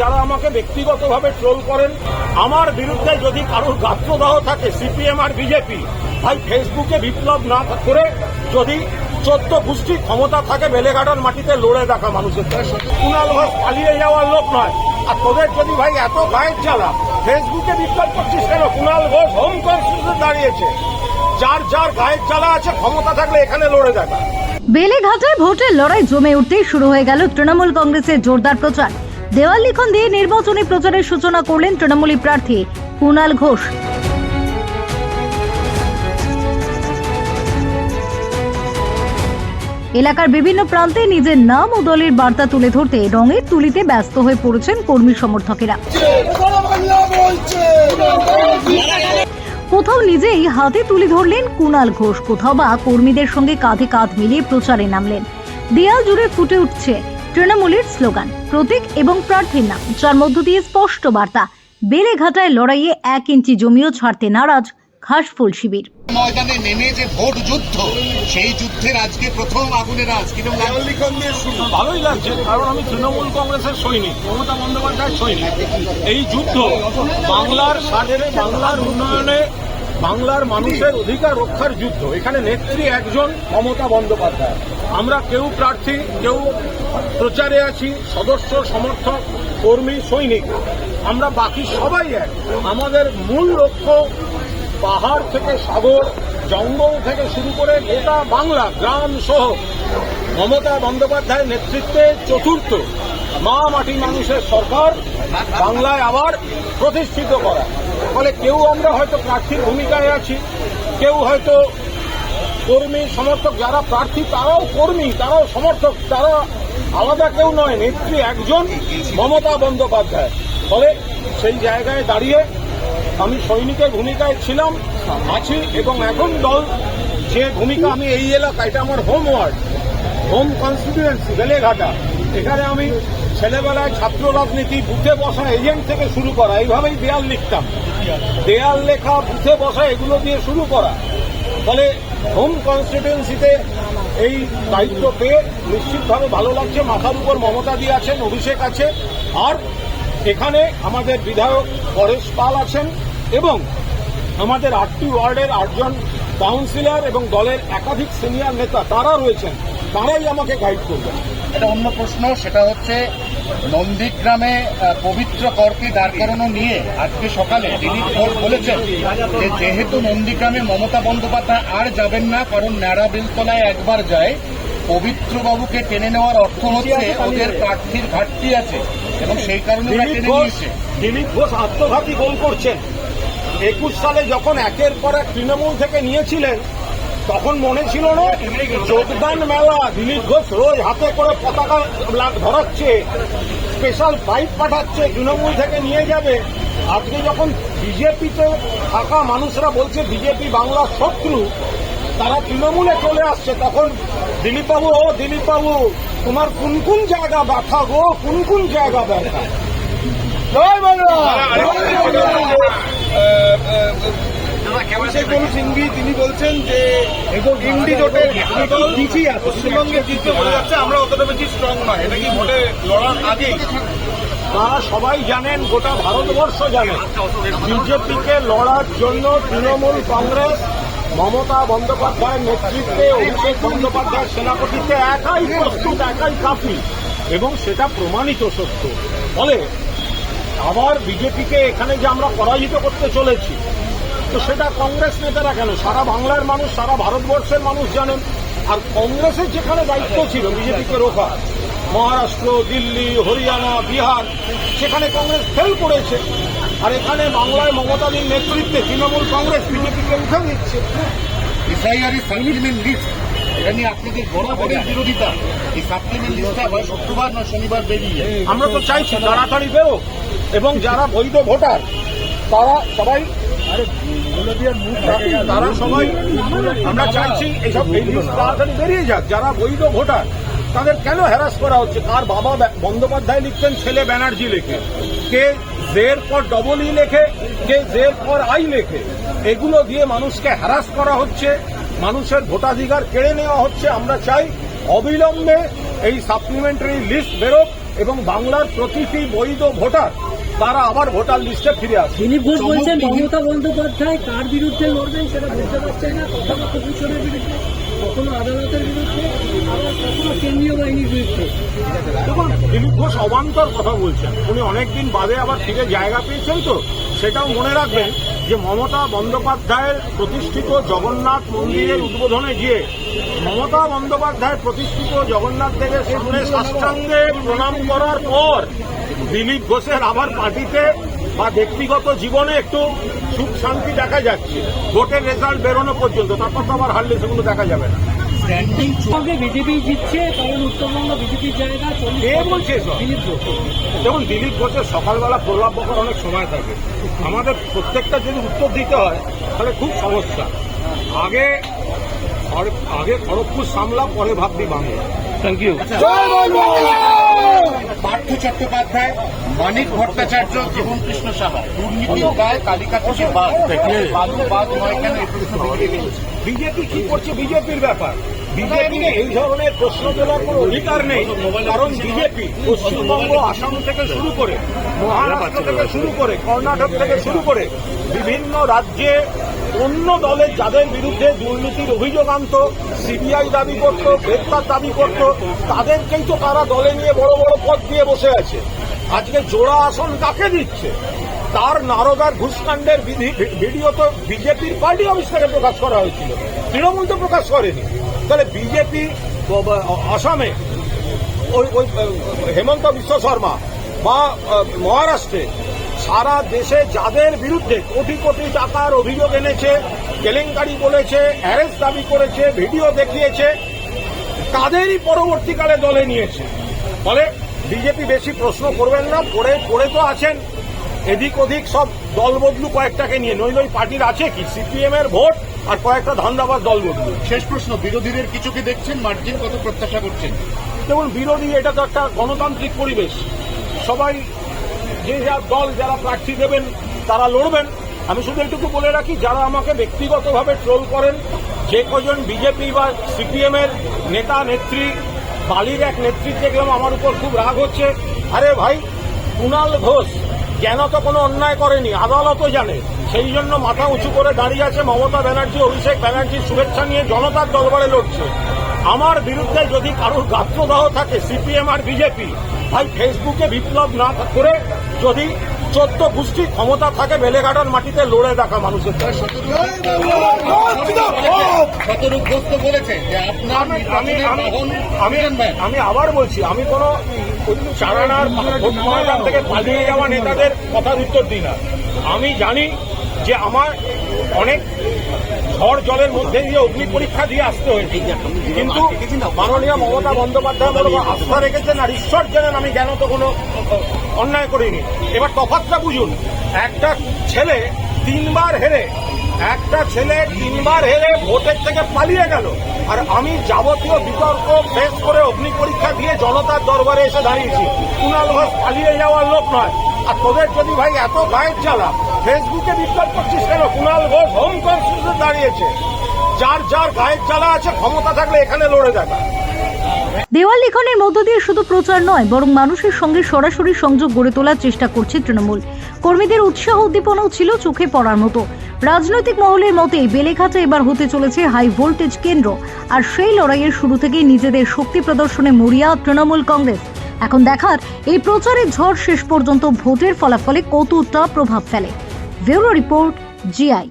যারা আমাকে ব্যক্তিগতভাবে ট্রোল করেন, আমার বিরুদ্ধে যদি কারোর গাত্রদাহ থাকে সিপিএম আর বিজেপি, ভাই ফেসবুকে বিপ্লব না করে যদি 14 গোষ্ঠী ক্ষমতা থাকে বেলেঘাটার মাটিতে লড়ে দেখা মানুষের। কুণাল ঘোষ পালিয়ে যাওয়ার লোক নয়। আর তোদের যদি ভাই এত গায়ের জ্বালা, ফেসবুকে বিপ্লব করছিস কেন? কুণাল ঘোষ হোম কনস্টিটিউশন দাঁড়িয়েছে। যার যার গায়ের জ্বালা আছে ক্ষমতা থাকলে এখানে লড়ে দেখা। বেলেঘাটায় ভোটের লড়াই জমে উঠতেই শুরু হয়ে গেল তৃণমূল কংগ্রেসের জোরদার প্রচার। দেওয়াল লিখন দিয়ে নির্বাচনী প্রচারের সূচনা করলেন তৃণমূলী প্রার্থী কুণাল ঘোষ। এলাকার বিভিন্ন প্রান্তে নিজের নাম ও দলের বার্তা তুলে ধরতে রঙের তুলিতে ব্যস্ত হয়ে পড়েছেন কর্মী সমর্থকেরা। কোথাও নিজেই হাতে তুলে ধরলেন কুণাল ঘোষ, কোথাও বা কর্মীদের সঙ্গে কাঁধে কাঁধ মিলিয়ে প্রচারে নামলেন। দেয়াল জুড়ে ফুটে উঠছে তৃণমূলের স্লোগান, প্রতীক এবং প্রার্থীর নাম, যার মধ্য দিয়ে স্পষ্ট বার্তা, বেলেঘাটায় লড়াইয়ে 1 ইঞ্চি জমিও ছাড়তে নারাজ ঘাসফুল শিবির। ময়দানে নেমে যে ভোট যুদ্ধ, সেই যুদ্ধের আজকে প্রথম আগুনের আজ কিরকম ভালোই লাগছে, কারণ আমি তৃণমূল কংগ্রেসের সৈনিক, মমতা বন্দ্যোপাধ্যায়ের সৈনিক। এই যুদ্ধ বাংলার স্বাধীনে, বাংলার উন্নয়নে, বাংলার মানুষের অধিকার রক্ষার যুদ্ধ। এখানে নেত্রী একজন, মমতা বন্দ্যোপাধ্যায়। আমরা কেউ প্রার্থী, কেউ প্রচারে আছি, সদস্য, সমর্থক, কর্মী, সৈনিক, আমরা বাকি সবাই এক। আমাদের মূল লক্ষ্য পাহাড় থেকে সাগর, জঙ্গল থেকে শুরু করে গোটা বাংলা, গ্রাম সহ মমতা বন্দ্যোপাধ্যায়ের নেতৃত্বে চতুর্থ মা মাটি মানুষের সরকার বাংলায় আবার প্রতিষ্ঠিত করা। ফলে কেউ আমরা হয়তো প্রার্থীর ভূমিকায় আছি, কেউ হয়তো কর্মী সমর্থক। যারা প্রার্থী তারাও কর্মী, তারাও সমর্থক, তারা আলাদা কেউ নয়, নেত্রী একজন, মমতা বন্দ্যোপাধ্যায়। ফলে সেই জায়গায় দাঁড়িয়ে আমি সৈনিকের ভূমিকায় ছিলাম, আছি এবং এখন দল যে ভূমিকা, আমি এই এলাকা, এটা আমার home ward, home constituency Beleghata. এখানে আমি ছেলেবেলায় ছাত্র রাজনীতি, বুথে বসা এজেন্ট থেকে শুরু করা, এইভাবেই দেয়াল লিখতাম, দেয়াল লেখা, বুথে বসা, এগুলো দিয়ে শুরু করা। ফলে হোম কনস্টিটিউয়েন্সিতে এই দায়িত্ব পেয়ে নিশ্চিতভাবে ভালো লাগছে। মাথার উপর মমতা দি আছেন, অভিষেক আছে, আর এখানে আমাদের বিধায়ক পরেশ পাল আছেন এবং আমাদের 8টি ওয়ার্ডের 8 জন কাউন্সিলর এবং দলের একাধিক সিনিয়র নেতা তারা রয়েছেন, তারাই আমাকে গাইড করবেন। এটা অন্য প্রশ্ন, সেটা হচ্ছে নন্দীগ্রামে পবিত্র করকে দাঁড় করানো নিয়ে আজকে সকালে দিলীপ ঘোষ বলেছেন যে যেহেতু নন্দীগ্রামে মমতা বন্দ্যোপাধ্যায় আর যাবেন না, কারণ ন্যাড়া বেলতলায় একবার যায়, পবিত্র বাবুকে টেনে নেওয়ার অর্থ হচ্ছে ওদের প্রার্থীর ঘাটতি আছে এবং সেই কারণে দিলীপ ঘোষ আত্মঘাতী গোল করছেন। 21 সালে যখন একের পর এক তৃণমূল থেকে নিয়েছিলেন, তখন মনে ছিল না যোগদান মেলা, দিলীপ ঘোষ রোজ হাতে করে পতাকা ধরাচ্ছে, স্পেশাল পাইপ পাঠাচ্ছে, তৃণমূল থেকে নিয়ে যাবে। আজকে যখন বিজেপিতে থাকা মানুষরা বলছে বিজেপি বাংলার শত্রু, তারা তৃণমূলে চলে আসছে, তখন দিলীপ বাবু, ও দিলীপ বাবু, তোমার কোন কোন জায়গা ব্যথা গো, কোন কোন জায়গা ব্যথা? জয় বাংলা। সিংভি তিনি বলছেন যে ইন্ডি জোটের পশ্চিমবঙ্গে জিততে বলে যাচ্ছে, আমরা অতটা বেশি স্ট্রং নয়, এটা কি ভোটে লড়ার আগেই? তারা সবাই জানেন, গোটা ভারতবর্ষ জানে, বিজেপিকে লড়ার জন্য তৃণমূল কংগ্রেস মমতা বন্দ্যোপাধ্যায়ের নেতৃত্বে, অভিষেক বন্দ্যোপাধ্যায়ের সেনাপতিতে একাই প্রস্তুত, একাই কাফি, এবং সেটা প্রমাণিত সত্য। ফলে আবার বিজেপিকে এখানে যে আমরা পরাজিত করতে চলেছি, তো সেটা কংগ্রেস নেতারা কেন, সারা বাংলার মানুষ, সারা ভারতবর্ষের মানুষ জানেন। আর কংগ্রেসের যেখানে দায়িত্ব ছিল বিজেপিকে রোখা, মহারাষ্ট্র, দিল্লি, হরিয়ানা, বিহার, সেখানে কংগ্রেস ফেল করেছে। আর এখানে বাংলায় মমতাদির নেতৃত্বে তৃণমূল কংগ্রেস বিজেপিকে উঠে দিচ্ছে। এটা নিয়ে আপনাদের বরাবরের বিরোধিতা, এই সাপ্লিমেন্ট লিস্টটা হয় শুক্রবার না শনিবার বেরিয়ে। আমরা তো চাইছি তাড়াতাড়ি বেরো, এবং যারা বৈধ ভোটার তারা সবাই, তারা সবাই, আমরা চাইছি এইসব তাড়াতাড়ি বেরিয়ে যাক। যারা বৈধ ভোটার তাদের কেন হ্যারাস করা হচ্ছে? তার বাবা বন্দ্যোপাধ্যায় লিখতেন, ছেলে ব্যানার্জি লেখে, কে জের পর ডবল ই লেখে, কে জের পর আই লেখে, এগুলো দিয়ে মানুষকে হ্যারাস করা হচ্ছে, মানুষের ভোটাধিকার কেড়ে নেওয়া হচ্ছে। আমরা চাই অবিলম্বে এই সাপ্লিমেন্টারি লিস্ট বেরোক এবং বাংলার প্রতিটি বৈধ ভোটার তারা আবার ভোটার লিস্টে ফিরে আসে। দিলীপ ঘোষ বলছেন মমতা বন্দ্যোপাধ্যায় কার বিরুদ্ধে লড়বেন সেটা বুঝতে পারছেন না, কখনো কমিশনের বিরুদ্ধে, কখনো আদালতের বিরুদ্ধে, আবার কখনো কেন্দ্রীয় বাহিনীর বিরুদ্ধে। দেখুন, দিলীপ ঘোষ অবান্তর কথা বলছেন। উনি অনেকদিন বাদে আবার ফিরে জায়গা পেয়েছেন, তো সেটাও মনে রাখবেন যে মমতা বন্দ্যোপাধ্যায়ের প্রতিষ্ঠিত জগন্নাথ মন্দিরের উদ্বোধনে গিয়ে মমতা বন্দ্যোপাধ্যায় প্রতিষ্ঠিত জগন্নাথ দেবের সামনে সাষ্টাঙ্গে প্রণাম করার পর দিলীপ ঘোষের আবার পার্টিতে বা ব্যক্তিগত জীবনে একটু সুখ শান্তি দেখা যাচ্ছে ভোটের রেজাল্ট বেরোনো পর্যন্ত। তারপর তো আবার হারলে সেগুলো দেখা যাবে না। স্ট্যান্ডিং সঙ্গে বিজেপি জিতছে, কারণ উত্তরবঙ্গ বিজেপির জায়গা কে বলছে এসব? দিলীপ ঘোষ। যেমন দিলীপ ঘোষের সকালবেলা প্রলাপ বকার অনেক সময় থাকে, আমাদের প্রত্যেকটা যদি উত্তর দিতে হয় তাহলে খুব সমস্যা। আগে খড়গপুর সামলা, পরে ভাববি বাংলা। Thank you. পার্থ চট্টোপাধ্যায়, মানিক ভট্টাচার্য, জীবন কৃষ্ণ সাহা দুর্নীতির গায়ে তালিকা থেকে বাদ, বালু বাদ নয় কেন এই প্রশ্ন বেরিয়ে গেছে। বিজেপি কি করছে বিজেপির ব্যাপার। বিজেপি এই ধরনের প্রশ্ন তোলার কোনো অধিকার নেই, কারণ বিজেপি পশ্চিমবঙ্গ, আসাম থেকে শুরু করে, মহারাষ্ট্র থেকে শুরু করে, কর্ণাটক থেকে শুরু করে বিভিন্ন রাজ্যে অন্য দলের যাদের বিরুদ্ধে দুর্নীতির অভিযোগ আনত, সিবিআই দাবি করত, গ্রেপ্তার দাবি করত, তাদেরকেই তো তারা দলে নিয়ে বড় বড় পদ দিয়ে বসে আছে। আজকে জোড়া আসন কাকে দিচ্ছে তার নারদার ঘুষকাণ্ডের ভিডিও তো বিজেপির পার্টি অফিস থেকে প্রকাশ করা হয়েছিল, তৃণমূল তো প্রকাশ করেনি। তাহলে বিজেপি আসামে ওই হেমন্ত বিশ্ব শর্মা বা মহারাষ্ট্রে সারা দেশে যাদের বিরুদ্ধে কোটি কোটি টাকার অভিযোগ এনেছে, কেলেঙ্কারি বলেছে, অ্যারেস্ট দাবি করেছে, ভিডিও দেখিয়েছে, তাদেরই পরবর্তীকালে দলে নিয়েছে। ফলে বিজেপি বেশি প্রশ্ন করবেন না, পড়ে তো আছেন এদিক ওদিক সব দল বদলু কয়েকটাকে নিয়ে, নইলে ওই পার্টির আছে কি সিপিএম এর ভোট আর কয়েকটা ধান্দাবাজ দল বদলু। শেষ প্রশ্ন, বিরোধীদের কিছু কি দেখছেন? মার্জিন কত প্রত্যাশা করছেন? দেখুন, বিরোধী এটা তো একটা গণতান্ত্রিক পরিবেশ, সবাই যে দল যারা প্রার্থী দেবেন তারা লড়বেন। আমি শুধু এটুকু বলে রাখি, যারা আমাকে ব্যক্তিগতভাবে ট্রোল করেন, যে কজন বিজেপি বা সিপিএম এর নেতা নেত্রী, বালির এক নেতৃত্ব দেখলাম আমার উপর খুব রাগ হচ্ছে। আরে ভাই, কুণাল ঘোষ কেন তো কোনো অন্যায় করেনি, আদালতও জানে, সেই জন্য মাথা উঁচু করে দাঁড়িয়ে আছে। মমতা ব্যানার্জি, অভিষেক ব্যানার্জির শুভেচ্ছা নিয়ে জনতার দরবারে লড়ছে। আমার বিরুদ্ধে যদি কারোর গাত্রদাহ থাকে সিপিএম আর বিজেপি, ভাই ফেসবুকে বিপ্লব না করে যদি 14 গোষ্ঠী ক্ষমতা থাকে বেলেঘাটার মাটিতে লড়ে দেখা মানুষের। আমি আবার বলছি, আমি কোনো চারানার ভোট ময়দান থেকে পালিয়ে যাওয়া নেতাদের কথার উত্তর দিই না। আমি জানি যে আমার অনেক ঝড় জলের মধ্যে দিয়ে অগ্নি পরীক্ষা দিয়ে আসতে হয়েছে, কিন্তু মাননীয় মমতা বন্দ্যোপাধ্যায় বড় আস্থা রেখেছেন আর ঈশ্বর জানেন আমি কেন তো কোনো অন্যায় করিনি। এবার তফাৎটা বুঝুন, একটা ছেলে তিনবার হেরে ভোটের থেকে পালিয়ে গেল, আর আমি যাবতীয় বিতর্ক ফেস করে অগ্নি পরীক্ষা দিয়ে জনতার দরবারে এসে দাঁড়িয়েছি। কুণাল ঘোষ পালিয়ে যাওয়ার লোক নয়। আর তোদের যদি ভাই এত গায়ের জ্বালা, ফেসবুকে বিপ্লব করছিস কেন? কুণাল ঘোষ হোম কনস্টিটিউশনে দাঁড়িয়েছে। যার গায়ের জ্বালা আছে, ক্ষমতা থাকলে এখানে লড়ে দেখা। দেওয়াল লিখনের মধ্য দিয়ে শুধু প্রচার নয়, বরং মানুষের সঙ্গে সরাসরি সংযোগ গড়ে তোলার চেষ্টা করছে তৃণমূল। কর্মীদের উৎসাহ উদ্দীপনাও ছিল চোখে পড়ার মতো। রাজনৈতিক মহলের মতে বেলেঘাটা এবার হতে চলেছে হাই ভোল্টেজ কেন্দ্র, আর সেই লড়াইয়ের শুরু থেকেই নিজেদের শক্তি প্রদর্শনে মরিয়া তৃণমূল কংগ্রেস। এখন দেখার এই প্রচারের ঝড় শেষ পর্যন্ত ভোটের ফলাফলে কতটা প্রভাব ফেলে। Bureau report, GI.